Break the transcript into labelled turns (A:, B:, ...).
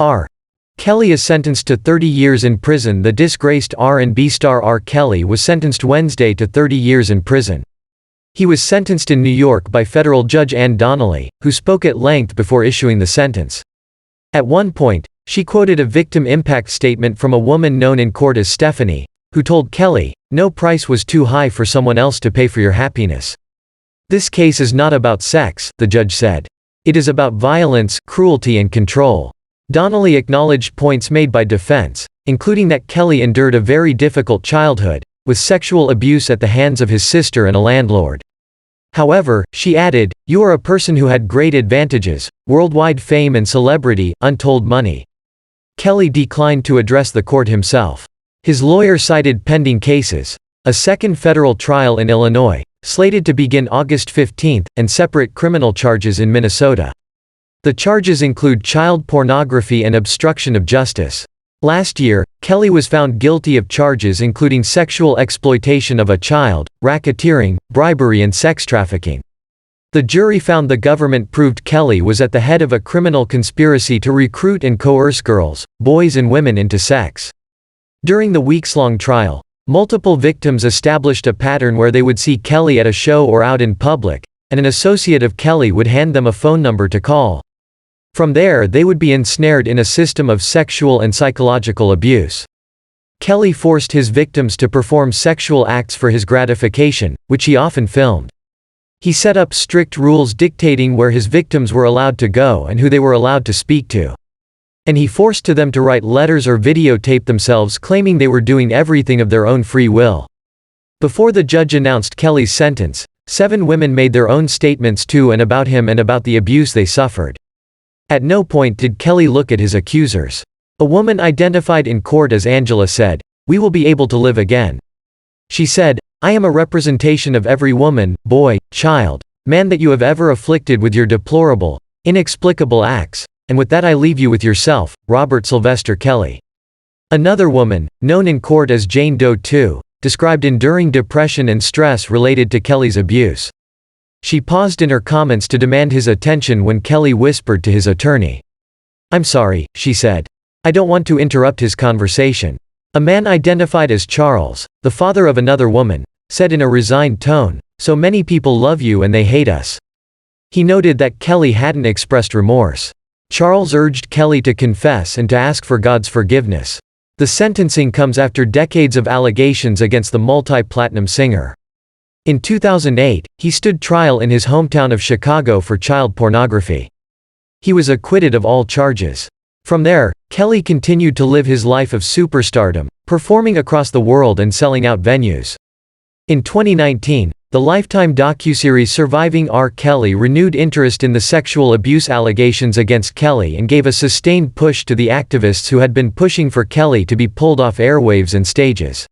A: R. Kelly is sentenced to 30 years in prison. The disgraced R&B star R. Kelly was sentenced Wednesday to 30 years in prison. He was sentenced in New York by federal Judge Ann Donnelly, who spoke at length before issuing the sentence. At one point, she quoted a victim impact statement from a woman known in court as Stephanie, who told Kelly, "No price was too high for someone else to pay for your happiness." "This case is not about sex," the judge said. "It is about violence, cruelty and control." Donnelly acknowledged points made by defense, including that Kelly endured a very difficult childhood, with sexual abuse at the hands of his sister and a landlord. However, she added, "You are a person who had great advantages, worldwide fame and celebrity, untold money." Kelly declined to address the court himself. His lawyer cited pending cases, a second federal trial in Illinois, slated to begin August 15, and separate criminal charges in Minnesota. The charges include child pornography and obstruction of justice. Last year, Kelly was found guilty of charges including sexual exploitation of a child, racketeering, bribery and sex trafficking. The jury found the government proved Kelly was at the head of a criminal conspiracy to recruit and coerce girls, boys and women into sex. During the weeks-long trial, multiple victims established a pattern where they would see Kelly at a show or out in public, and an associate of Kelly would hand them a phone number to call. From there they would be ensnared in a system of sexual and psychological abuse. Kelly forced his victims to perform sexual acts for his gratification, which he often filmed. He set up strict rules dictating where his victims were allowed to go and who they were allowed to speak to. And he forced them to write letters or videotape themselves claiming they were doing everything of their own free will. Before the judge announced Kelly's sentence, 7 women made their own statements to and about him and about the abuse they suffered. At no point did Kelly look at his accusers. A woman identified in court as Angela said, "We will be able to live again." She said, "I am a representation of every woman, boy, child, man that you have ever afflicted with your deplorable, inexplicable acts, and with that I leave you with yourself, Robert Sylvester Kelly." Another woman, known in court as Jane Doe II, described enduring depression and stress related to Kelly's abuse. She paused in her comments to demand his attention when Kelly whispered to his attorney. "I'm sorry," she said. "I don't want to interrupt his conversation." A man identified as Charles, the father of another woman, said in a resigned tone, "So many people love you and they hate us." He noted that Kelly hadn't expressed remorse. Charles urged Kelly to confess and to ask for God's forgiveness. The sentencing comes after decades of allegations against the multi-platinum singer. In 2008, he stood trial in his hometown of Chicago for child pornography. He was acquitted of all charges. From there, Kelly continued to live his life of superstardom, performing across the world and selling out venues. In 2019, the Lifetime docuseries Surviving R. Kelly renewed interest in the sexual abuse allegations against Kelly and gave a sustained push to the activists who had been pushing for Kelly to be pulled off airwaves and stages.